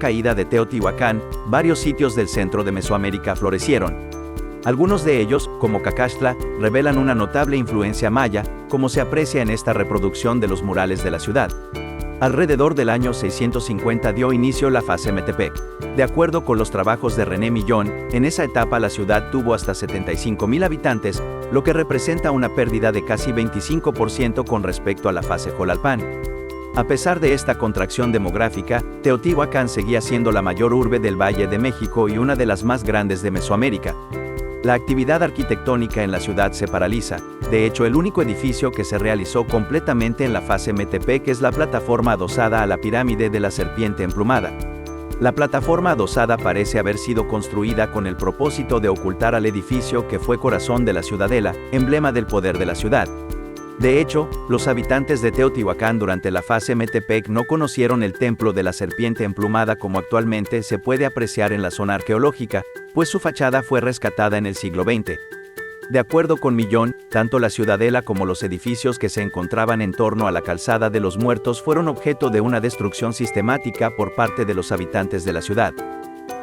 caída de Teotihuacán, varios sitios del centro de Mesoamérica florecieron. Algunos de ellos, como Cacaxtla, revelan una notable influencia maya, como se aprecia en esta reproducción de los murales de la ciudad. Alrededor del año 650 dio inicio la fase Metepec. De acuerdo con los trabajos de René Millón, en esa etapa la ciudad tuvo hasta 75,000 habitantes, lo que representa una pérdida de casi 25% con respecto a la fase Jolalpan. A pesar de esta contracción demográfica, Teotihuacán seguía siendo la mayor urbe del Valle de México y una de las más grandes de Mesoamérica. La actividad arquitectónica en la ciudad se paraliza. De hecho, el único edificio que se realizó completamente en la fase Metepec es la plataforma adosada a la pirámide de la serpiente emplumada. La plataforma adosada parece haber sido construida con el propósito de ocultar al edificio que fue corazón de la ciudadela, emblema del poder de la ciudad. De hecho, los habitantes de Teotihuacán durante la fase Metepec no conocieron el templo de la serpiente emplumada como actualmente se puede apreciar en la zona arqueológica, pues su fachada fue rescatada en el siglo XX. De acuerdo con Millón, tanto la ciudadela como los edificios que se encontraban en torno a la calzada de los muertos fueron objeto de una destrucción sistemática por parte de los habitantes de la ciudad.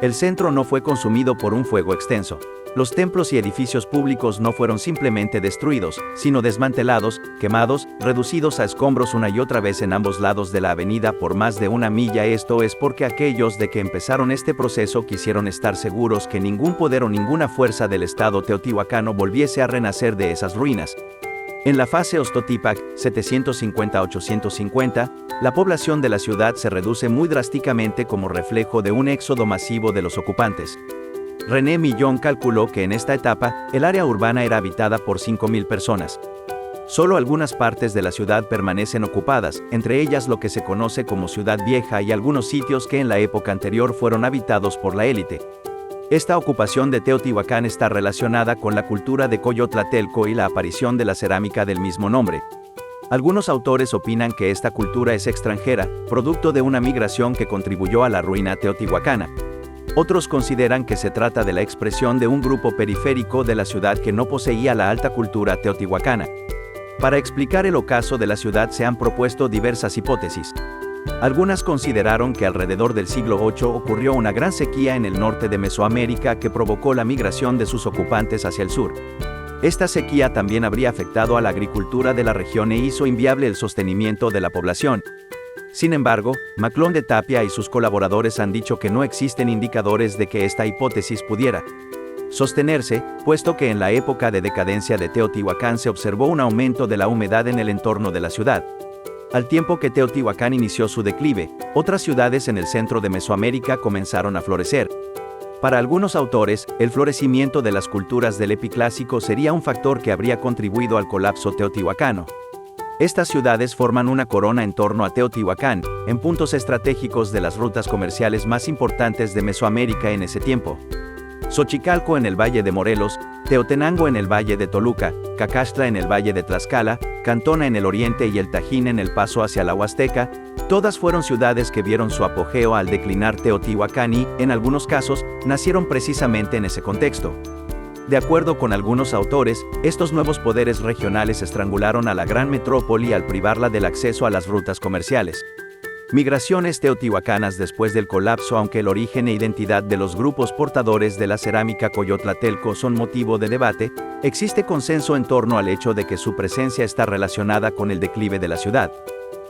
El centro no fue consumido por un fuego extenso. Los templos y edificios públicos no fueron simplemente destruidos, sino desmantelados, quemados, reducidos a escombros una y otra vez en ambos lados de la avenida por más de una milla. Esto es porque aquellos de que empezaron este proceso quisieron estar seguros que ningún poder o ninguna fuerza del Estado teotihuacano volviese a renacer de esas ruinas. En la fase Ostotipac, 750-850, la población de la ciudad se reduce muy drásticamente como reflejo de un éxodo masivo de los ocupantes. René Millón calculó que en esta etapa, el área urbana era habitada por 5,000 personas. Solo algunas partes de la ciudad permanecen ocupadas, entre ellas lo que se conoce como Ciudad Vieja y algunos sitios que en la época anterior fueron habitados por la élite. Esta ocupación de Teotihuacán está relacionada con la cultura de Coyotlatelco y la aparición de la cerámica del mismo nombre. Algunos autores opinan que esta cultura es extranjera, producto de una migración que contribuyó a la ruina teotihuacana. Otros consideran que se trata de la expresión de un grupo periférico de la ciudad que no poseía la alta cultura teotihuacana. Para explicar el ocaso de la ciudad se han propuesto diversas hipótesis. Algunas consideraron que alrededor del siglo VIII ocurrió una gran sequía en el norte de Mesoamérica que provocó la migración de sus ocupantes hacia el sur. Esta sequía también habría afectado a la agricultura de la región e hizo inviable el sostenimiento de la población. Sin embargo, Maclón de Tapia y sus colaboradores han dicho que no existen indicadores de que esta hipótesis pudiera sostenerse, puesto que en la época de decadencia de Teotihuacán se observó un aumento de la humedad en el entorno de la ciudad. Al tiempo que Teotihuacán inició su declive, otras ciudades en el centro de Mesoamérica comenzaron a florecer. Para algunos autores, el florecimiento de las culturas del epiclásico sería un factor que habría contribuido al colapso teotihuacano. Estas ciudades forman una corona en torno a Teotihuacán, en puntos estratégicos de las rutas comerciales más importantes de Mesoamérica en ese tiempo. Xochicalco en el Valle de Morelos, Teotenango en el Valle de Toluca, Cacaxtla en el Valle de Tlaxcala, Cantona en el oriente y el Tajín en el paso hacia la Huasteca, todas fueron ciudades que vieron su apogeo al declinar Teotihuacán y, en algunos casos, nacieron precisamente en ese contexto. De acuerdo con algunos autores, estos nuevos poderes regionales estrangularon a la gran metrópoli al privarla del acceso a las rutas comerciales. Migraciones teotihuacanas después del colapso. Aunque el origen e identidad de los grupos portadores de la cerámica Coyotlatelco son motivo de debate, existe consenso en torno al hecho de que su presencia está relacionada con el declive de la ciudad.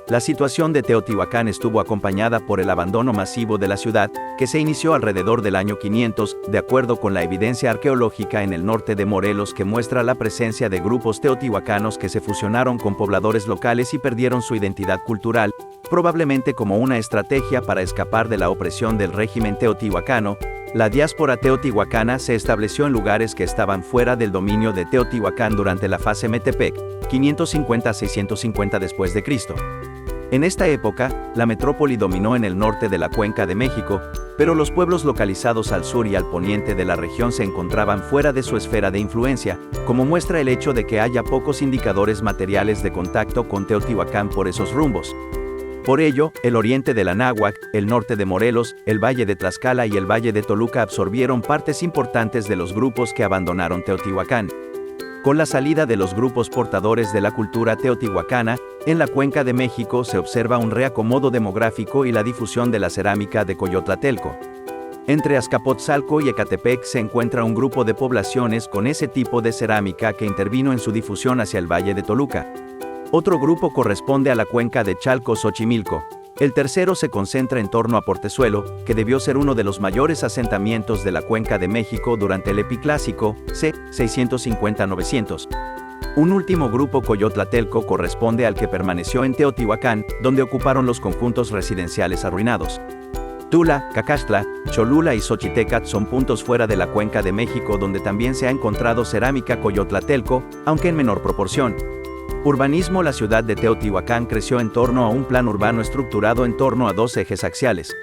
La situación de Teotihuacán estuvo acompañada por el abandono masivo de la ciudad, que se inició alrededor del año 500, de acuerdo con la evidencia arqueológica en el norte de Morelos que muestra la presencia de grupos teotihuacanos que se fusionaron con pobladores locales y perdieron su identidad cultural, probablemente como una estrategia para escapar de la opresión del régimen teotihuacano. La diáspora teotihuacana se estableció en lugares que estaban fuera del dominio de Teotihuacán durante la fase Metepec, 550-650 después de Cristo. En esta época, la metrópoli dominó en el norte de la Cuenca de México, pero los pueblos localizados al sur y al poniente de la región se encontraban fuera de su esfera de influencia, como muestra el hecho de que haya pocos indicadores materiales de contacto con Teotihuacán por esos rumbos. Por ello, el oriente de la Náhuac, el norte de Morelos, el valle de Tlaxcala y el valle de Toluca absorbieron partes importantes de los grupos que abandonaron Teotihuacán. Con la salida de los grupos portadores de la cultura teotihuacana, en la Cuenca de México se observa un reacomodo demográfico y la difusión de la cerámica de Coyotlatelco. Entre Azcapotzalco y Ecatepec se encuentra un grupo de poblaciones con ese tipo de cerámica que intervino en su difusión hacia el Valle de Toluca. Otro grupo corresponde a la Cuenca de Chalco-Xochimilco. El tercero se concentra en torno a Portezuelo, que debió ser uno de los mayores asentamientos de la Cuenca de México durante el Epiclásico, c. 650-900. Un último grupo Coyotlatelco corresponde al que permaneció en Teotihuacán, donde ocuparon los conjuntos residenciales arruinados. Tula, Cacaxtla, Cholula y Xochitecatl son puntos fuera de la Cuenca de México donde también se ha encontrado cerámica Coyotlatelco, aunque en menor proporción. Urbanismo. La ciudad de Teotihuacán creció en torno a un plan urbano estructurado en torno a dos ejes axiales.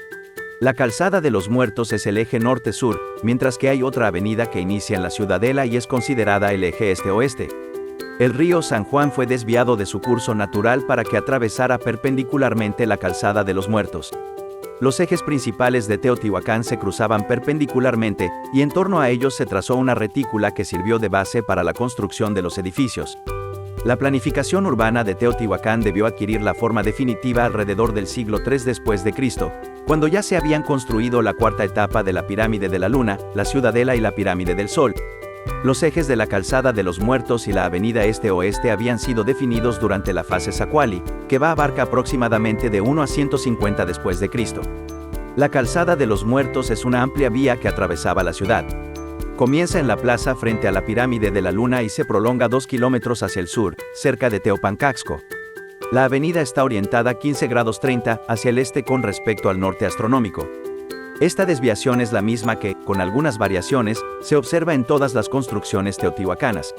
La Calzada de los Muertos es el eje norte-sur, mientras que hay otra avenida que inicia en la Ciudadela y es considerada el eje este-oeste. El río San Juan fue desviado de su curso natural para que atravesara perpendicularmente la Calzada de los Muertos. Los ejes principales de Teotihuacán se cruzaban perpendicularmente, y en torno a ellos se trazó una retícula que sirvió de base para la construcción de los edificios. La planificación urbana de Teotihuacán debió adquirir la forma definitiva alrededor del siglo III después de Cristo, cuando ya se habían construido la cuarta etapa de la Pirámide de la Luna, la Ciudadela y la Pirámide del Sol. Los ejes de la Calzada de los Muertos y la avenida este-oeste habían sido definidos durante la fase Zacuali, que abarca aproximadamente de 1 a 150 después de Cristo. La Calzada de los Muertos es una amplia vía que atravesaba la ciudad. Comienza en la plaza frente a la Pirámide de la Luna y se prolonga 2 kilómetros hacia el sur, cerca de Teopancaxco. La avenida está orientada 15 grados 30 hacia el este con respecto al norte astronómico. Esta desviación es la misma que, con algunas variaciones, se observa en todas las construcciones teotihuacanas.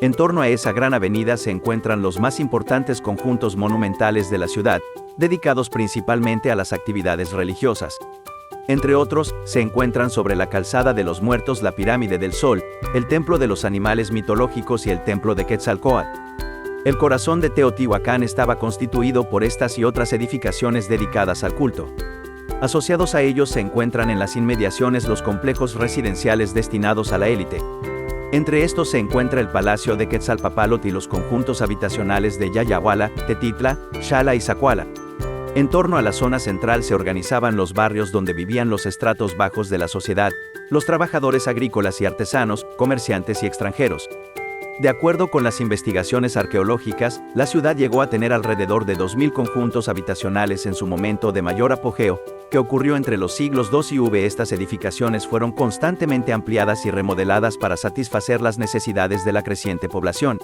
En torno a esa gran avenida se encuentran los más importantes conjuntos monumentales de la ciudad, dedicados principalmente a las actividades religiosas. Entre otros, se encuentran sobre la Calzada de los Muertos la Pirámide del Sol, el Templo de los Animales Mitológicos y el Templo de Quetzalcóatl. El corazón de Teotihuacán estaba constituido por estas y otras edificaciones dedicadas al culto. Asociados a ellos se encuentran en las inmediaciones los complejos residenciales destinados a la élite. Entre estos se encuentra el Palacio de Quetzalpapalotl y los conjuntos habitacionales de Yayahuala, Tetitla, Xala y Zacuala. En torno a la zona central se organizaban los barrios donde vivían los estratos bajos de la sociedad, los trabajadores agrícolas y artesanos, comerciantes y extranjeros. De acuerdo con las investigaciones arqueológicas, la ciudad llegó a tener alrededor de 2.000 conjuntos habitacionales en su momento de mayor apogeo, que ocurrió entre los siglos II y V. Estas edificaciones fueron constantemente ampliadas y remodeladas para satisfacer las necesidades de la creciente población.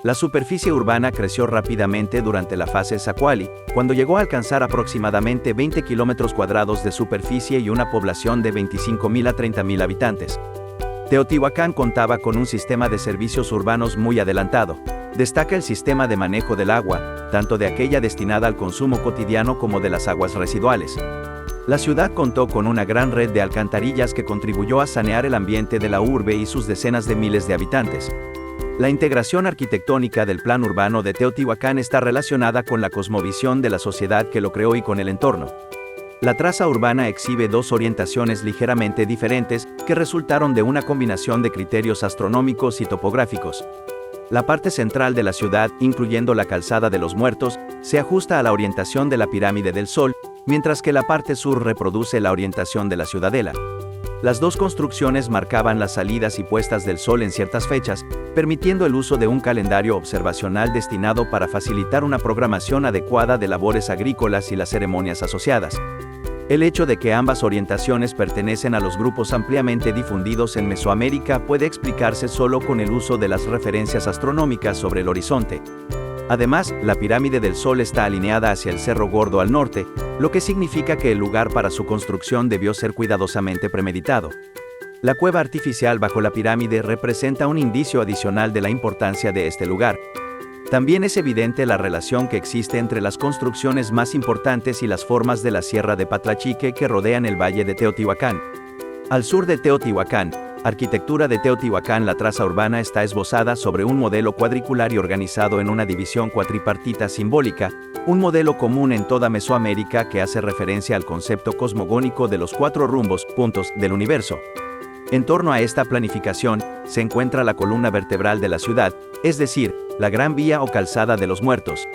La superficie urbana creció rápidamente durante la fase Zacuali, cuando llegó a alcanzar aproximadamente 20 kilómetros cuadrados de superficie y una población de 25.000 a 30.000 habitantes. Teotihuacán contaba con un sistema de servicios urbanos muy adelantado. Destaca el sistema de manejo del agua, tanto de aquella destinada al consumo cotidiano como de las aguas residuales. La ciudad contó con una gran red de alcantarillas que contribuyó a sanear el ambiente de la urbe y sus decenas de miles de habitantes. La integración arquitectónica del plan urbano de Teotihuacán está relacionada con la cosmovisión de la sociedad que lo creó y con el entorno. La traza urbana exhibe dos orientaciones ligeramente diferentes que resultaron de una combinación de criterios astronómicos y topográficos. La parte central de la ciudad, incluyendo la Calzada de los Muertos, se ajusta a la orientación de la Pirámide del Sol, mientras que la parte sur reproduce la orientación de la Ciudadela. Las dos construcciones marcaban las salidas y puestas del sol en ciertas fechas, permitiendo el uso de un calendario observacional destinado para facilitar una programación adecuada de labores agrícolas y las ceremonias asociadas. El hecho de que ambas orientaciones pertenecen a los grupos ampliamente difundidos en Mesoamérica puede explicarse solo con el uso de las referencias astronómicas sobre el horizonte. Además, la Pirámide del Sol está alineada hacia el Cerro Gordo al norte, lo que significa que el lugar para su construcción debió ser cuidadosamente premeditado. La cueva artificial bajo la pirámide representa un indicio adicional de la importancia de este lugar. También es evidente la relación que existe entre las construcciones más importantes y las formas de la Sierra de Patlachique que rodean el valle de Teotihuacán. Al sur de Teotihuacán, arquitectura de Teotihuacán. La traza urbana está esbozada sobre un modelo cuadricular y organizado en una división cuatripartita simbólica, un modelo común en toda Mesoamérica que hace referencia al concepto cosmogónico de los 4 rumbos, puntos, del universo. En torno a esta planificación, se encuentra la columna vertebral de la ciudad, es decir, la Gran Vía o Calzada de los Muertos.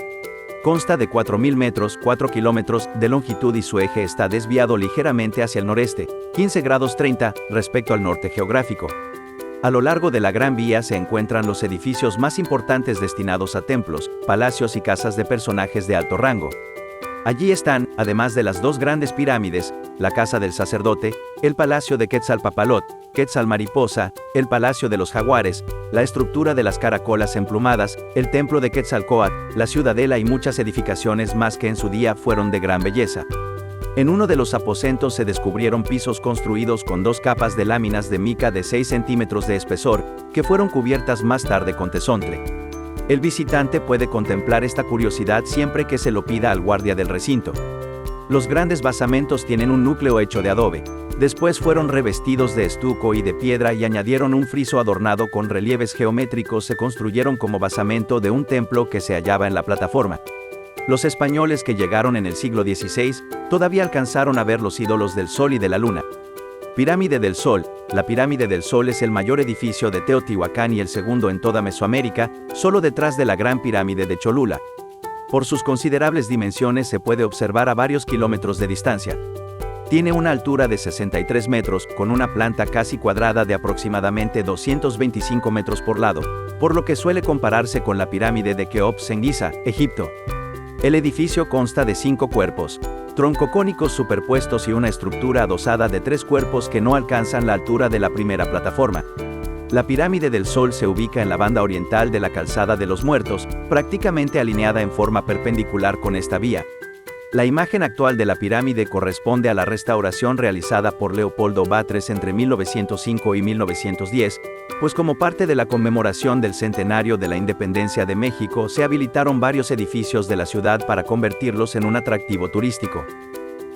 Consta de 4.000 metros, 4 kilómetros de longitud y su eje está desviado ligeramente hacia el noreste, 15 grados 30 respecto al norte geográfico. A lo largo de la Gran Vía se encuentran los edificios más importantes destinados a templos, palacios y casas de personajes de alto rango. Allí están, además de las dos grandes pirámides, la Casa del Sacerdote, el Palacio de Quetzalpapalot, Quetzalmariposa, el Palacio de los Jaguares, la estructura de las caracolas emplumadas, el Templo de Quetzalcóatl, la Ciudadela y muchas edificaciones más que en su día fueron de gran belleza. En uno de los aposentos se descubrieron pisos construidos con 2 capas de láminas de mica de 6 centímetros de espesor, que fueron cubiertas más tarde con tesontle. El visitante puede contemplar esta curiosidad siempre que se lo pida al guardia del recinto. Los grandes basamentos tienen un núcleo hecho de adobe. Después fueron revestidos de estuco y de piedra y añadieron un friso adornado con relieves geométricos. Se construyeron como basamento de un templo que se hallaba en la plataforma. Los españoles que llegaron en el siglo XVI todavía alcanzaron a ver los ídolos del Sol y de la Luna. Pirámide del Sol. La Pirámide del Sol es el mayor edificio de Teotihuacán y el segundo en toda Mesoamérica, solo detrás de la Gran Pirámide de Cholula. Por sus considerables dimensiones se puede observar a varios kilómetros de distancia. Tiene una altura de 63 metros, con una planta casi cuadrada de aproximadamente 225 metros por lado, por lo que suele compararse con la pirámide de Keops en Giza, Egipto. El edificio consta de 5 cuerpos, troncocónicos superpuestos y una estructura adosada de 3 cuerpos que no alcanzan la altura de la primera plataforma. La Pirámide del Sol se ubica en la banda oriental de la Calzada de los Muertos, prácticamente alineada en forma perpendicular con esta vía. La imagen actual de la pirámide corresponde a la restauración realizada por Leopoldo Batres entre 1905 y 1910, pues como parte de la conmemoración del centenario de la independencia de México se habilitaron varios edificios de la ciudad para convertirlos en un atractivo turístico.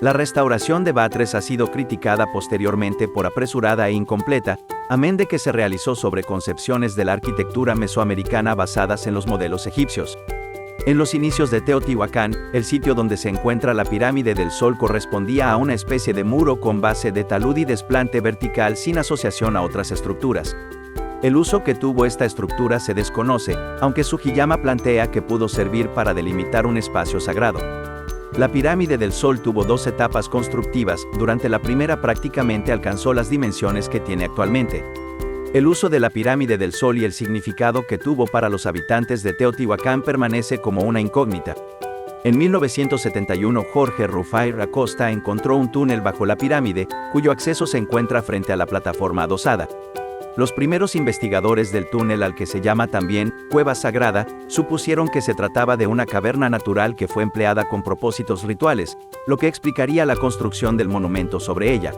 La restauración de Batres ha sido criticada posteriormente por apresurada e incompleta, amén de que se realizó sobre concepciones de la arquitectura mesoamericana basadas en los modelos egipcios. En los inicios de Teotihuacán, el sitio donde se encuentra la Pirámide del Sol correspondía a una especie de muro con base de talud y desplante vertical sin asociación a otras estructuras. El uso que tuvo esta estructura se desconoce, aunque Sugiyama plantea que pudo servir para delimitar un espacio sagrado. La Pirámide del Sol tuvo 2 etapas constructivas. Durante la primera prácticamente alcanzó las dimensiones que tiene actualmente. El uso de la Pirámide del Sol y el significado que tuvo para los habitantes de Teotihuacán permanece como una incógnita. En 1971 Jorge Rufai Acosta encontró un túnel bajo la pirámide, cuyo acceso se encuentra frente a la plataforma adosada. Los primeros investigadores del túnel, al que se llama también Cueva Sagrada, supusieron que se trataba de una caverna natural que fue empleada con propósitos rituales, lo que explicaría la construcción del monumento sobre ella.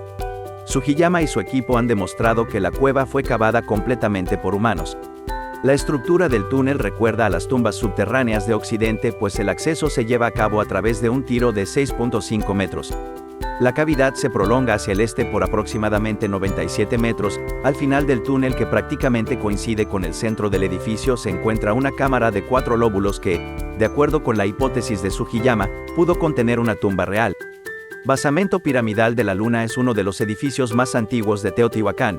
Sugiyama y su equipo han demostrado que la cueva fue cavada completamente por humanos. La estructura del túnel recuerda a las tumbas subterráneas de Occidente, pues el acceso se lleva a cabo a través de un tiro de 6.5 metros. La cavidad se prolonga hacia el este por aproximadamente 97 metros. Al final del túnel, que prácticamente coincide con el centro del edificio, se encuentra una cámara de 4 lóbulos que, de acuerdo con la hipótesis de Sugiyama, pudo contener una tumba real. Basamento piramidal de la Luna es uno de los edificios más antiguos de Teotihuacán.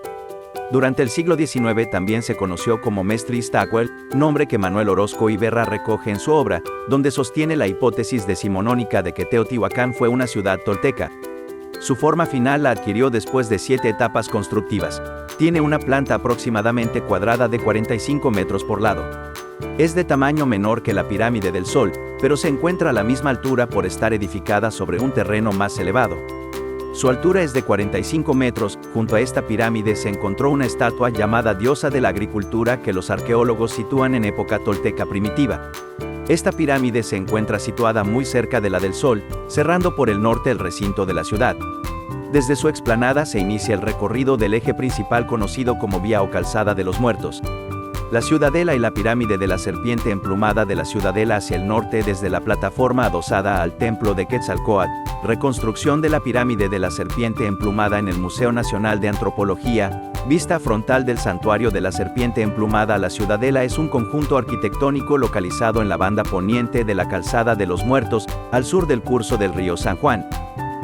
Durante el siglo XIX también se conoció como Mestre Iztacuel, nombre que Manuel Orozco Iberra recoge en su obra, donde sostiene la hipótesis decimonónica de que Teotihuacán fue una ciudad tolteca. Su forma final la adquirió después de 7 etapas constructivas. Tiene una planta aproximadamente cuadrada de 45 metros por lado. Es de tamaño menor que la Pirámide del Sol, pero se encuentra a la misma altura por estar edificada sobre un terreno más elevado. Su altura es de 45 metros. Junto a esta pirámide se encontró una estatua llamada Diosa de la Agricultura que los arqueólogos sitúan en época tolteca primitiva. Esta pirámide se encuentra situada muy cerca de la del Sol, cerrando por el norte el recinto de la ciudad. Desde su explanada se inicia el recorrido del eje principal conocido como Vía o Calzada de los Muertos. La Ciudadela y la Pirámide de la Serpiente Emplumada de la Ciudadela hacia el norte desde la plataforma adosada al Templo de Quetzalcóatl. Reconstrucción de la Pirámide de la Serpiente Emplumada en el Museo Nacional de Antropología. Vista frontal del Santuario de la Serpiente Emplumada. La Ciudadela es un conjunto arquitectónico localizado en la banda poniente de la Calzada de los Muertos, al sur del curso del río San Juan.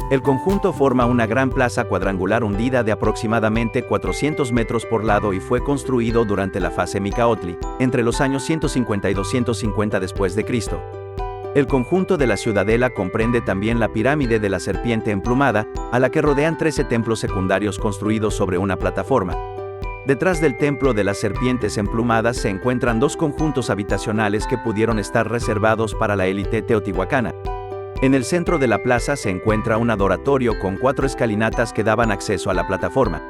El conjunto forma una gran plaza cuadrangular hundida de aproximadamente 400 metros por lado y fue construido durante la fase Micaotli, entre los años 150 y 250 después de Cristo. El conjunto de la ciudadela comprende también la pirámide de la serpiente emplumada, a la que rodean 13 templos secundarios construidos sobre una plataforma. Detrás del templo de las serpientes emplumadas se encuentran dos conjuntos habitacionales que pudieron estar reservados para la élite teotihuacana. En el centro de la plaza se encuentra un adoratorio con 4 escalinatas que daban acceso a la plataforma.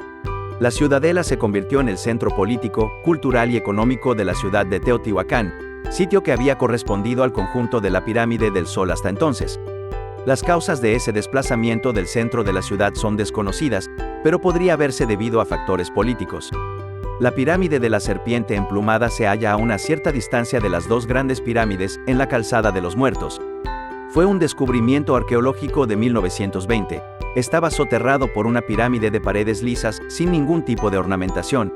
La ciudadela se convirtió en el centro político, cultural y económico de la ciudad de Teotihuacán, sitio que había correspondido al conjunto de la pirámide del Sol hasta entonces. Las causas de ese desplazamiento del centro de la ciudad son desconocidas, pero podría haberse debido a factores políticos. La pirámide de la serpiente emplumada se halla a una cierta distancia de las dos grandes pirámides, en la Calzada de los Muertos. Fue un descubrimiento arqueológico de 1920. Estaba soterrado por una pirámide de paredes lisas, sin ningún tipo de ornamentación.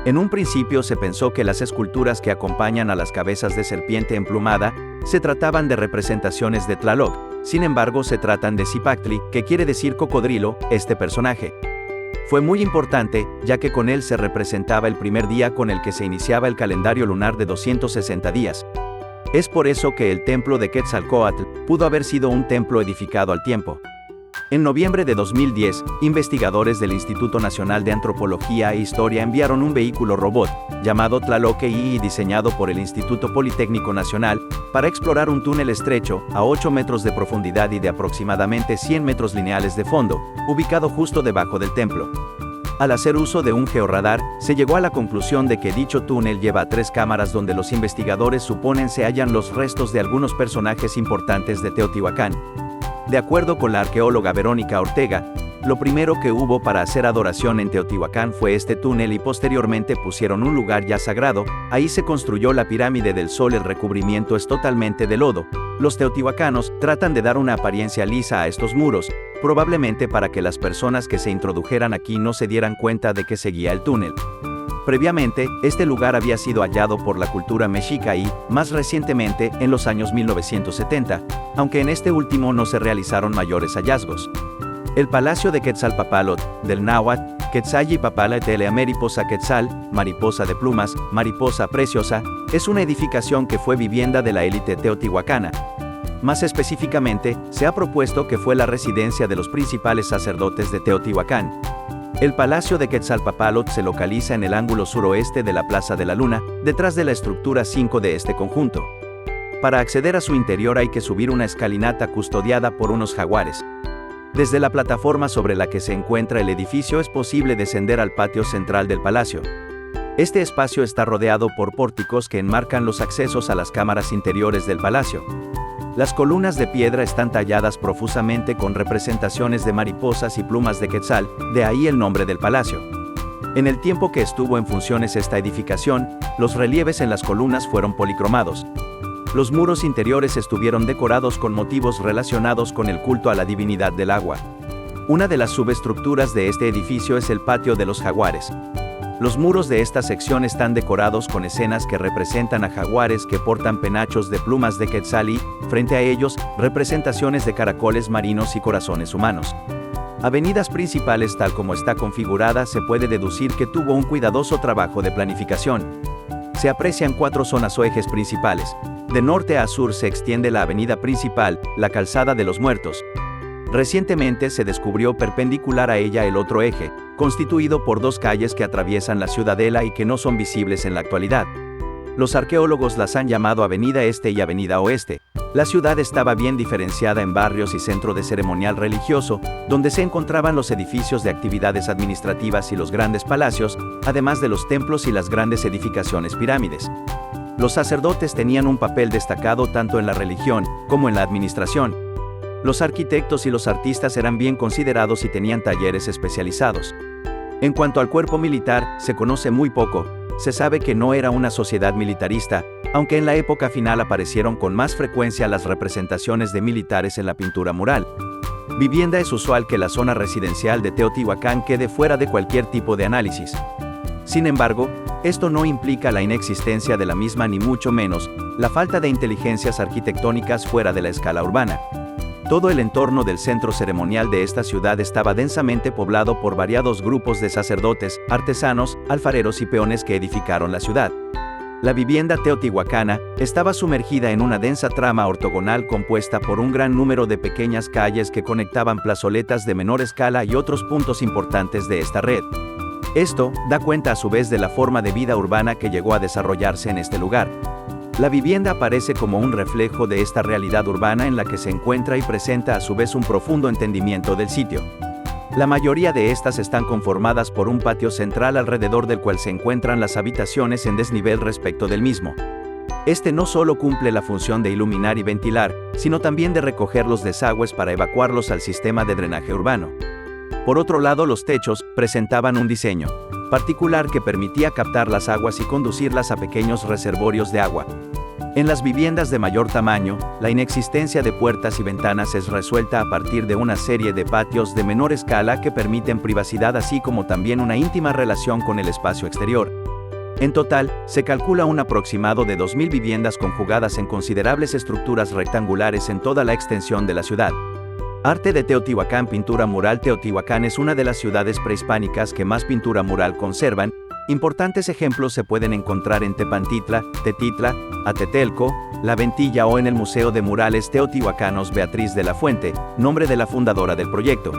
En un principio se pensó que las esculturas que acompañan a las cabezas de serpiente emplumada se trataban de representaciones de Tlaloc. Sin embargo, se tratan de Zipactli, que quiere decir cocodrilo, este personaje. Fue muy importante, ya que con él se representaba el primer día con el que se iniciaba el calendario lunar de 260 días. Es por eso que el templo de Quetzalcóatl pudo haber sido un templo edificado al tiempo. En noviembre de 2010, investigadores del Instituto Nacional de Antropología e Historia enviaron un vehículo robot, llamado Tlaloc y diseñado por el Instituto Politécnico Nacional, para explorar un túnel estrecho, a 8 metros de profundidad y de aproximadamente 100 metros lineales de fondo, ubicado justo debajo del templo. Al hacer uso de un georradar, se llegó a la conclusión de que dicho túnel lleva 3 cámaras donde los investigadores suponen se hallan los restos de algunos personajes importantes de Teotihuacán. De acuerdo con la arqueóloga Verónica Ortega, lo primero que hubo para hacer adoración en Teotihuacán fue este túnel y posteriormente pusieron un lugar ya sagrado, ahí se construyó la pirámide del Sol, el recubrimiento es totalmente de lodo. Los teotihuacanos tratan de dar una apariencia lisa a estos muros, probablemente para que las personas que se introdujeran aquí no se dieran cuenta de que seguía el túnel. Previamente, este lugar había sido hallado por la cultura mexica y, más recientemente, en los años 1970, aunque en este último no se realizaron mayores hallazgos. El Palacio de Quetzalpapalot, del náhuatl, Quetzalli-papala-tele mariposa quetzal, mariposa de plumas, mariposa preciosa, es una edificación que fue vivienda de la élite teotihuacana. Más específicamente, se ha propuesto que fue la residencia de los principales sacerdotes de Teotihuacán. El Palacio de Quetzalpapalot se localiza en el ángulo suroeste de la Plaza de la Luna, detrás de la estructura 5 de este conjunto. Para acceder a su interior hay que subir una escalinata custodiada por unos jaguares. Desde la plataforma sobre la que se encuentra el edificio es posible descender al patio central del palacio. Este espacio está rodeado por pórticos que enmarcan los accesos a las cámaras interiores del palacio. Las columnas de piedra están talladas profusamente con representaciones de mariposas y plumas de quetzal, de ahí el nombre del palacio. En el tiempo que estuvo en funciones esta edificación, los relieves en las columnas fueron policromados. Los muros interiores estuvieron decorados con motivos relacionados con el culto a la divinidad del agua. Una de las subestructuras de este edificio es el patio de los jaguares. Los muros de esta sección están decorados con escenas que representan a jaguares que portan penachos de plumas de quetzal y, frente a ellos, representaciones de caracoles marinos y corazones humanos. Avenidas principales tal como está configurada se puede deducir que tuvo un cuidadoso trabajo de planificación. Se aprecian 4 zonas o ejes principales. De norte a sur se extiende la avenida principal, la Calzada de los Muertos. Recientemente se descubrió perpendicular a ella el otro eje, constituido por 2 calles que atraviesan la ciudadela y que no son visibles en la actualidad. Los arqueólogos las han llamado Avenida Este y Avenida Oeste. La ciudad estaba bien diferenciada en barrios y centro de ceremonial religioso, donde se encontraban los edificios de actividades administrativas y los grandes palacios, además de los templos y las grandes edificaciones pirámides. Los sacerdotes tenían un papel destacado tanto en la religión como en la administración. Los arquitectos y los artistas eran bien considerados y tenían talleres especializados. En cuanto al cuerpo militar, se conoce muy poco. Se sabe que no era una sociedad militarista, aunque en la época final aparecieron con más frecuencia las representaciones de militares en la pintura mural. Vivienda es usual que la zona residencial de Teotihuacán quede fuera de cualquier tipo de análisis. Sin embargo, esto no implica la inexistencia de la misma ni mucho menos la falta de inteligencias arquitectónicas fuera de la escala urbana. Todo el entorno del centro ceremonial de esta ciudad estaba densamente poblado por variados grupos de sacerdotes, artesanos, alfareros y peones que edificaron la ciudad. La vivienda teotihuacana estaba sumergida en una densa trama ortogonal compuesta por un gran número de pequeñas calles que conectaban plazoletas de menor escala y otros puntos importantes de esta red. Esto da cuenta a su vez de la forma de vida urbana que llegó a desarrollarse en este lugar. La vivienda aparece como un reflejo de esta realidad urbana en la que se encuentra y presenta a su vez un profundo entendimiento del sitio. La mayoría de estas están conformadas por un patio central alrededor del cual se encuentran las habitaciones en desnivel respecto del mismo. Este no solo cumple la función de iluminar y ventilar, sino también de recoger los desagües para evacuarlos al sistema de drenaje urbano. Por otro lado, los techos presentaban un diseño particular que permitía captar las aguas y conducirlas a pequeños reservorios de agua. En las viviendas de mayor tamaño, la inexistencia de puertas y ventanas es resuelta a partir de una serie de patios de menor escala que permiten privacidad así como también una íntima relación con el espacio exterior. En total, se calcula un aproximado de 2.000 viviendas conjugadas en considerables estructuras rectangulares en toda la extensión de la ciudad. Arte de Teotihuacán. Pintura mural. Teotihuacán es una de las ciudades prehispánicas que más pintura mural conservan. Importantes ejemplos se pueden encontrar en Tepantitla, Tetitla, Atetelco, La Ventilla o en el Museo de Murales Teotihuacanos Beatriz de la Fuente, nombre de la fundadora del proyecto.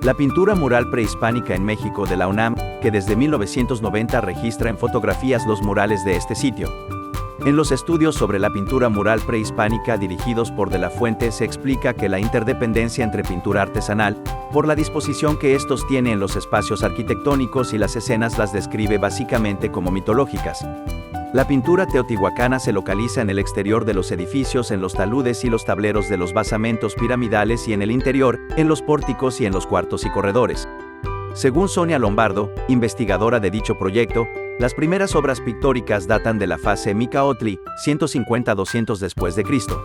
La pintura mural prehispánica en México de la UNAM, que desde 1990 registra en fotografías los murales de este sitio. En los estudios sobre la pintura mural prehispánica dirigidos por De la Fuente se explica que la interdependencia entre pintura artesanal, por la disposición que estos tiene en los espacios arquitectónicos y las escenas las describe básicamente como mitológicas. La pintura teotihuacana se localiza en el exterior de los edificios, en los taludes y los tableros de los basamentos piramidales y en el interior, en los pórticos y en los cuartos y corredores. Según Sonia Lombardo, investigadora de dicho proyecto, las primeras obras pictóricas datan de la fase Micaotli, 150-200 después de Cristo.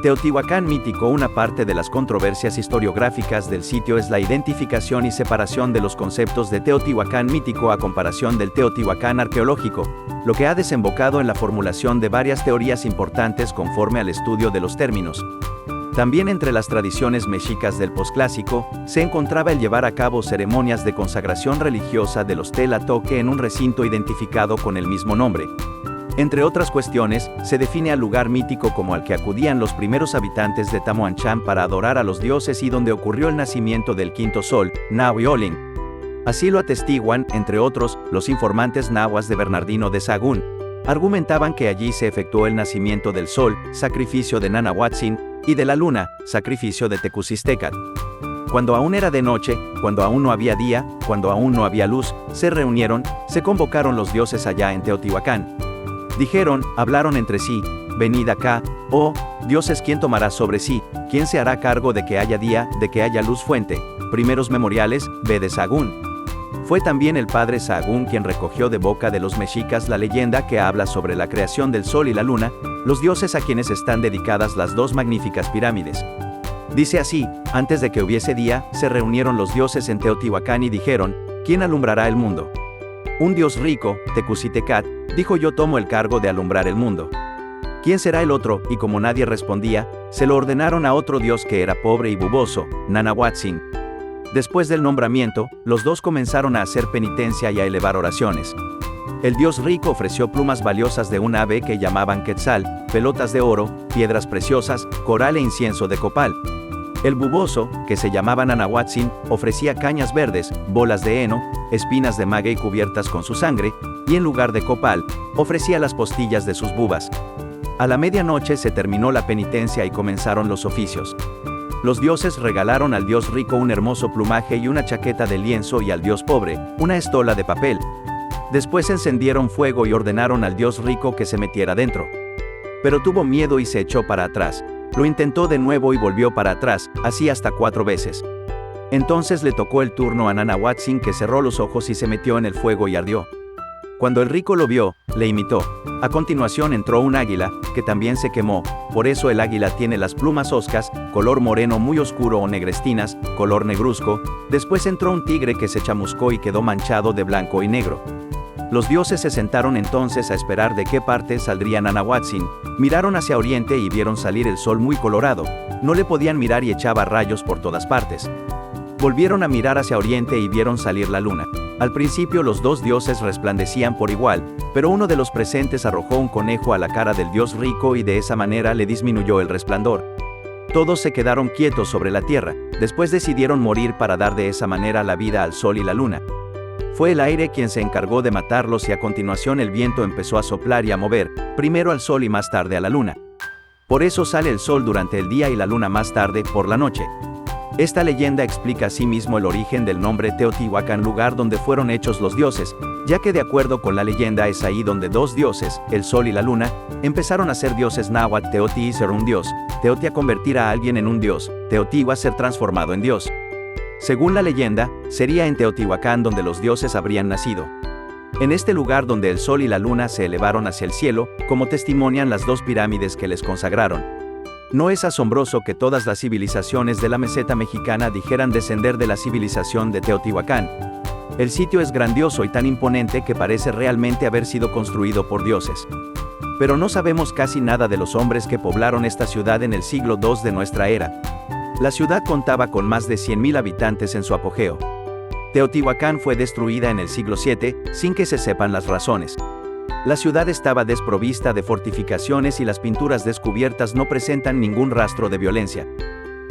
Teotihuacán mítico. Una parte de las controversias historiográficas del sitio es la identificación y separación de los conceptos de Teotihuacán mítico a comparación del Teotihuacán arqueológico, lo que ha desembocado en la formulación de varias teorías importantes conforme al estudio de los términos. También entre las tradiciones mexicas del posclásico, se encontraba el llevar a cabo ceremonias de consagración religiosa de los Tlatoque en un recinto identificado con el mismo nombre. Entre otras cuestiones, se define al lugar mítico como al que acudían los primeros habitantes de Tamuanchán para adorar a los dioses y donde ocurrió el nacimiento del quinto sol, Nahuioling. Así lo atestiguan, entre otros, los informantes nahuas de Bernardino de Sahagún. Argumentaban que allí se efectuó el nacimiento del sol, sacrificio de Nanahuatzin, y de la luna, sacrificio de Tecusistecatl. Cuando aún era de noche, cuando aún no había día, cuando aún no había luz, se reunieron, se convocaron los dioses allá en Teotihuacán. Dijeron, hablaron entre sí, venid acá, oh, dioses, ¿quién tomará sobre sí? ¿Quién se hará cargo de que haya día, de que haya luz? Fuente. Primeros memoriales, B. de Sahagún. Fue también el padre Sahagún quien recogió de boca de los mexicas la leyenda que habla sobre la creación del sol y la luna, los dioses a quienes están dedicadas las dos magníficas pirámides. Dice así, antes de que hubiese día, se reunieron los dioses en Teotihuacán y dijeron, ¿quién alumbrará el mundo? Un dios rico, Tecusitecatl, dijo, yo tomo el cargo de alumbrar el mundo. ¿Quién será el otro? Y como nadie respondía, se lo ordenaron a otro dios que era pobre y buboso, Nanahuatzin. Después del nombramiento, los dos comenzaron a hacer penitencia y a elevar oraciones. El dios rico ofreció plumas valiosas de un ave que llamaban quetzal, pelotas de oro, piedras preciosas, coral e incienso de copal. El buboso, que se llamaba Nanahuatzin, ofrecía cañas verdes, bolas de heno, espinas de maguey cubiertas con su sangre, y en lugar de copal, ofrecía las postillas de sus bubas. A la medianoche se terminó la penitencia y comenzaron los oficios. Los dioses regalaron al dios rico un hermoso plumaje y una chaqueta de lienzo y al dios pobre, una estola de papel. Después encendieron fuego y ordenaron al dios rico que se metiera dentro. Pero tuvo miedo y se echó para atrás. Lo intentó de nuevo y volvió para atrás, así hasta 4 veces. Entonces le tocó el turno a Nanahuatzin, que cerró los ojos y se metió en el fuego y ardió. Cuando el rico lo vio, le imitó. A continuación entró un águila, que también se quemó, por eso el águila tiene las plumas hoscas, color moreno muy oscuro o negrestinas, color negruzco. Después entró un tigre que se chamuscó y quedó manchado de blanco y negro. Los dioses se sentaron entonces a esperar de qué parte saldría Nanahuatzin, miraron hacia oriente y vieron salir el sol muy colorado, no le podían mirar y echaba rayos por todas partes. Volvieron a mirar hacia oriente y vieron salir la luna. Al principio los dos dioses resplandecían por igual, pero uno de los presentes arrojó un conejo a la cara del dios rico y de esa manera le disminuyó el resplandor. Todos se quedaron quietos sobre la tierra, después decidieron morir para dar de esa manera la vida al sol y la luna. Fue el aire quien se encargó de matarlos y a continuación el viento empezó a soplar y a mover, primero al sol y más tarde a la luna. Por eso sale el sol durante el día y la luna más tarde, por la noche. Esta leyenda explica asimismo el origen del nombre Teotihuacán, lugar donde fueron hechos los dioses, ya que de acuerdo con la leyenda es ahí donde dos dioses, el sol y la luna, empezaron a ser dioses náhuatl. Teoti ser un dios, Teoti a convertir a alguien en un dios, Teotihuá ser transformado en dios. Según la leyenda, sería en Teotihuacán donde los dioses habrían nacido. En este lugar donde el sol y la luna se elevaron hacia el cielo, como testimonian las dos pirámides que les consagraron. No es asombroso que todas las civilizaciones de la meseta mexicana dijeran descender de la civilización de Teotihuacán. El sitio es grandioso y tan imponente que parece realmente haber sido construido por dioses. Pero no sabemos casi nada de los hombres que poblaron esta ciudad en el siglo II de nuestra era. La ciudad contaba con más de 100.000 habitantes en su apogeo. Teotihuacán fue destruida en el siglo VII, sin que se sepan las razones. La ciudad estaba desprovista de fortificaciones y las pinturas descubiertas no presentan ningún rastro de violencia.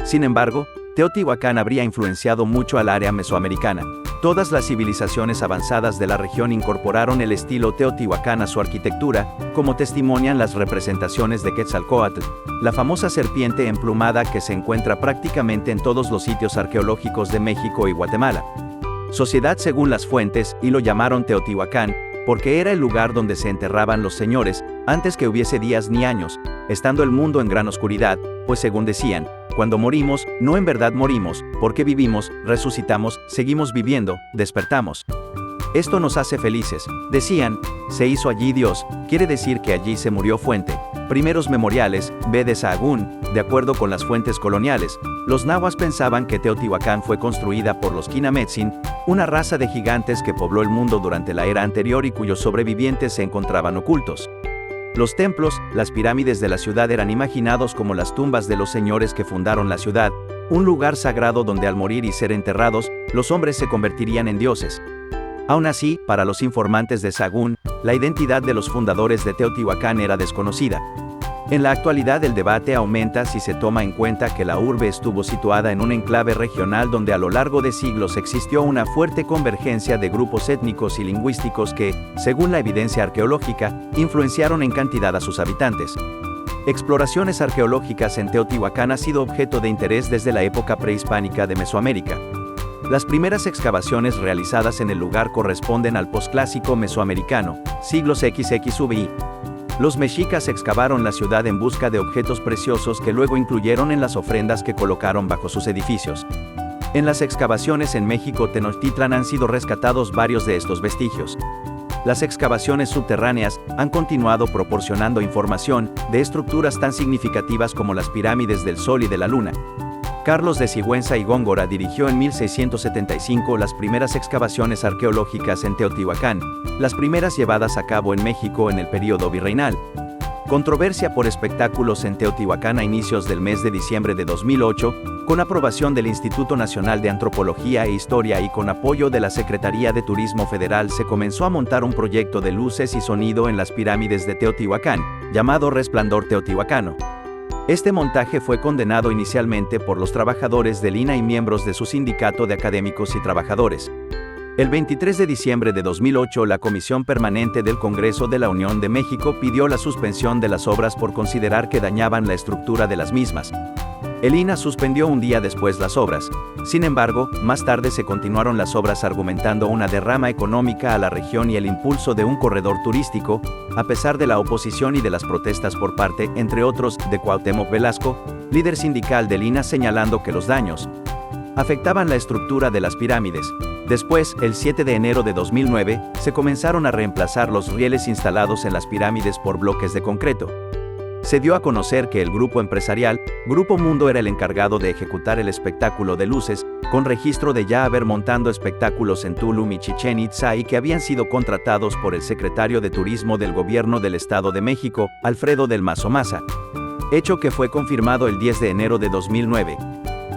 Sin embargo, Teotihuacán habría influenciado mucho al área mesoamericana. Todas las civilizaciones avanzadas de la región incorporaron el estilo Teotihuacán a su arquitectura, como testimonian las representaciones de Quetzalcóatl, la famosa serpiente emplumada que se encuentra prácticamente en todos los sitios arqueológicos de México y Guatemala. Sociedad según las fuentes, y lo llamaron Teotihuacán, porque era el lugar donde se enterraban los señores, antes que hubiese días ni años, estando el mundo en gran oscuridad, pues según decían, cuando morimos, no en verdad morimos, porque vivimos, resucitamos, seguimos viviendo, despertamos. Esto nos hace felices, decían, se hizo allí Dios, quiere decir que allí se murió fuente. Primeros memoriales, B. de Sahagún, de acuerdo con las fuentes coloniales, los nahuas pensaban que Teotihuacán fue construida por los Quinametzin, una raza de gigantes que pobló el mundo durante la era anterior y cuyos sobrevivientes se encontraban ocultos. Los templos, las pirámides de la ciudad eran imaginados como las tumbas de los señores que fundaron la ciudad, un lugar sagrado donde al morir y ser enterrados, los hombres se convertirían en dioses. Aún así, para los informantes de Sahagún, la identidad de los fundadores de Teotihuacán era desconocida. En la actualidad el debate aumenta si se toma en cuenta que la urbe estuvo situada en un enclave regional donde a lo largo de siglos existió una fuerte convergencia de grupos étnicos y lingüísticos que, según la evidencia arqueológica, influenciaron en cantidad a sus habitantes. Exploraciones arqueológicas en Teotihuacán han sido objeto de interés desde la época prehispánica de Mesoamérica. Las primeras excavaciones realizadas en el lugar corresponden al posclásico mesoamericano, siglos XXVI. Los mexicas excavaron la ciudad en busca de objetos preciosos que luego incluyeron en las ofrendas que colocaron bajo sus edificios. En las excavaciones en México Tenochtitlan han sido rescatados varios de estos vestigios. Las excavaciones subterráneas han continuado proporcionando información de estructuras tan significativas como las pirámides del Sol y de la Luna. Carlos de Sigüenza y Góngora dirigió en 1675 las primeras excavaciones arqueológicas en Teotihuacán, las primeras llevadas a cabo en México en el período virreinal. Controversia por espectáculos en Teotihuacán a inicios del mes de diciembre de 2008, con aprobación del Instituto Nacional de Antropología e Historia y con apoyo de la Secretaría de Turismo Federal se comenzó a montar un proyecto de luces y sonido en las pirámides de Teotihuacán, llamado Resplandor Teotihuacano. Este montaje fue condenado inicialmente por los trabajadores del INAH y miembros de su sindicato de académicos y trabajadores. El 23 de diciembre de 2008 la Comisión Permanente del Congreso de la Unión de México pidió la suspensión de las obras por considerar que dañaban la estructura de las mismas. El INAH suspendió un día después las obras. Sin embargo, más tarde se continuaron las obras argumentando una derrama económica a la región y el impulso de un corredor turístico, a pesar de la oposición y de las protestas por parte, entre otros, de Cuauhtémoc Velasco, líder sindical del INAH, señalando que los daños afectaban la estructura de las pirámides. Después, el 7 de enero de 2009, se comenzaron a reemplazar los rieles instalados en las pirámides por bloques de concreto. Se dio a conocer que el grupo empresarial, Grupo Mundo, era el encargado de ejecutar el espectáculo de luces, con registro de ya haber montado espectáculos en Tulum y Chichén Itzá y que habían sido contratados por el secretario de Turismo del Gobierno del Estado de México, Alfredo del Mazo Maza. Hecho que fue confirmado el 10 de enero de 2009.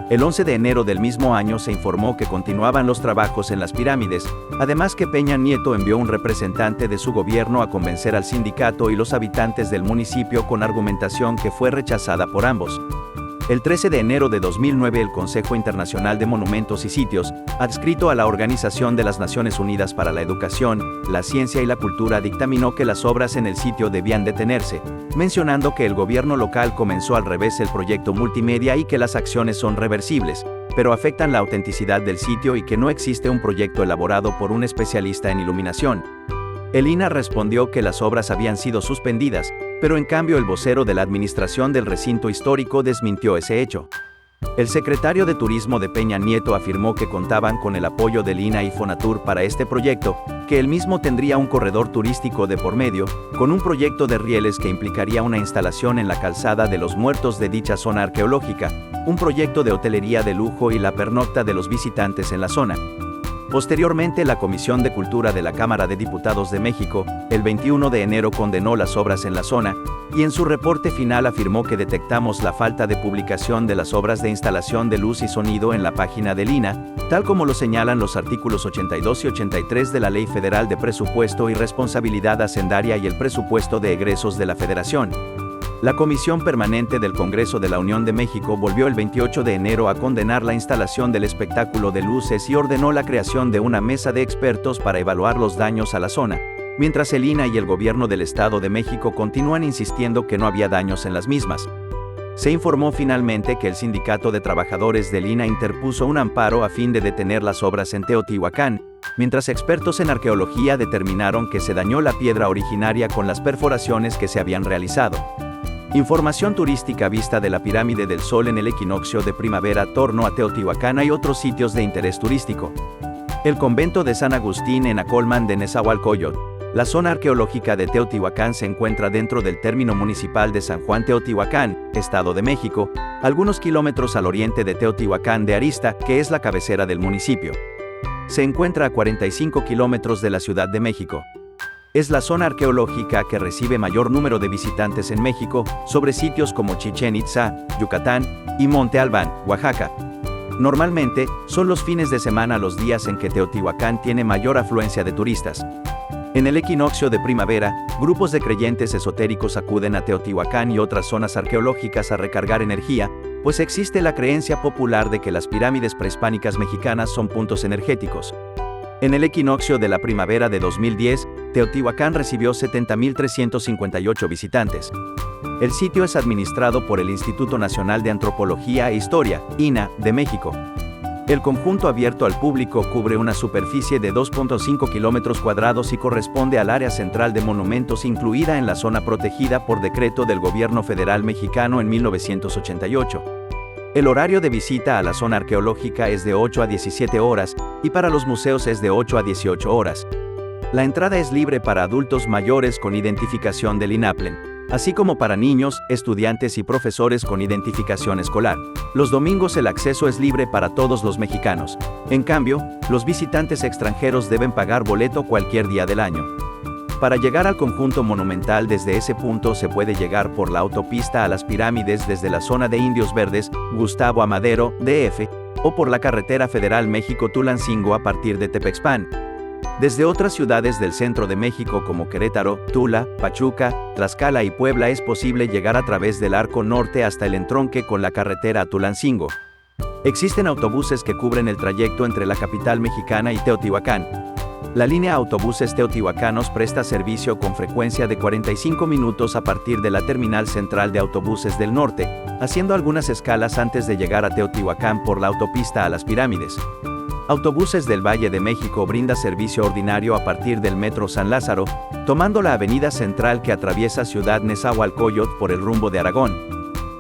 El 11 de enero del mismo año se informó que continuaban los trabajos en las pirámides, además que Peña Nieto envió un representante de su gobierno a convencer al sindicato y los habitantes del municipio con argumentación que fue rechazada por ambos. El 13 de enero de 2009 el Consejo Internacional de Monumentos y Sitios, adscrito a la Organización de las Naciones Unidas para la Educación, la Ciencia y la Cultura, dictaminó que las obras en el sitio debían detenerse, mencionando que el gobierno local comenzó al revés el proyecto multimedia y que las acciones son reversibles, pero afectan la autenticidad del sitio y que no existe un proyecto elaborado por un especialista en iluminación. El INAH respondió que las obras habían sido suspendidas, pero en cambio el vocero de la administración del recinto histórico desmintió ese hecho. El secretario de Turismo de Peña Nieto afirmó que contaban con el apoyo del INAH y Fonatur para este proyecto, que el mismo tendría un corredor turístico de por medio, con un proyecto de rieles que implicaría una instalación en la calzada de los muertos de dicha zona arqueológica, un proyecto de hotelería de lujo y la pernocta de los visitantes en la zona. Posteriormente, la Comisión de Cultura de la Cámara de Diputados de México, el 21 de enero condenó las obras en la zona, y en su reporte final afirmó que detectamos la falta de publicación de las obras de instalación de luz y sonido en la página del INAH, tal como lo señalan los artículos 82 y 83 de la Ley Federal de Presupuesto y Responsabilidad Hacendaria y el Presupuesto de Egresos de la Federación. La Comisión Permanente del Congreso de la Unión de México volvió el 28 de enero a condenar la instalación del espectáculo de luces y ordenó la creación de una mesa de expertos para evaluar los daños a la zona, mientras el INAH y el Gobierno del Estado de México continúan insistiendo que no había daños en las mismas. Se informó finalmente que el Sindicato de Trabajadores del INAH interpuso un amparo a fin de detener las obras en Teotihuacán, mientras expertos en arqueología determinaron que se dañó la piedra originaria con las perforaciones que se habían realizado. Información turística: vista de la Pirámide del Sol en el equinoccio de primavera, torno a Teotihuacán. Hay otros sitios de interés turístico. El convento de San Agustín en Acolman de Nezahualcóyotl. La zona arqueológica de Teotihuacán se encuentra dentro del término municipal de San Juan Teotihuacán, Estado de México, algunos kilómetros al oriente de Teotihuacán de Arista, que es la cabecera del municipio. Se encuentra a 45 kilómetros de la Ciudad de México. Es la zona arqueológica que recibe mayor número de visitantes en México, sobre sitios como Chichén Itzá, Yucatán, y Monte Albán, Oaxaca. Normalmente, son los fines de semana los días en que Teotihuacán tiene mayor afluencia de turistas. En el equinoccio de primavera, grupos de creyentes esotéricos acuden a Teotihuacán y otras zonas arqueológicas a recargar energía, pues existe la creencia popular de que las pirámides prehispánicas mexicanas son puntos energéticos. En el equinoccio de la primavera de 2010, Teotihuacán recibió 70.358 visitantes. El sitio es administrado por el Instituto Nacional de Antropología e Historia, INAH, de México. El conjunto abierto al público cubre una superficie de 2.5 kilómetros cuadrados y corresponde al área central de monumentos incluida en la zona protegida por decreto del Gobierno Federal mexicano en 1988. El horario de visita a la zona arqueológica es de 8 a 17 horas, y para los museos es de 8 a 18 horas. La entrada es libre para adultos mayores con identificación del INAPLEN, así como para niños, estudiantes y profesores con identificación escolar. Los domingos el acceso es libre para todos los mexicanos. En cambio, los visitantes extranjeros deben pagar boleto cualquier día del año. Para llegar al conjunto monumental desde ese punto se puede llegar por la autopista a las pirámides desde la zona de Indios Verdes, Gustavo Amadero, DF, o por la carretera federal México-Tulancingo a partir de Tepexpan. Desde otras ciudades del centro de México como Querétaro, Tula, Pachuca, Tlaxcala y Puebla es posible llegar a través del Arco Norte hasta el entronque con la carretera a Tulancingo. Existen autobuses que cubren el trayecto entre la capital mexicana y Teotihuacán. La línea Autobuses Teotihuacanos presta servicio con frecuencia de 45 minutos a partir de la terminal central de autobuses del norte, haciendo algunas escalas antes de llegar a Teotihuacán por la autopista a las pirámides. Autobuses del Valle de México brinda servicio ordinario a partir del Metro San Lázaro, tomando la avenida central que atraviesa Ciudad Nezahualcóyotl por el rumbo de Aragón.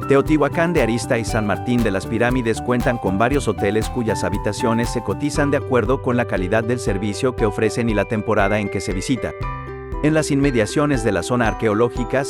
Teotihuacán de Arista y San Martín de las Pirámides cuentan con varios hoteles cuyas habitaciones se cotizan de acuerdo con la calidad del servicio que ofrecen y la temporada en que se visita. En las inmediaciones de la zona arqueológica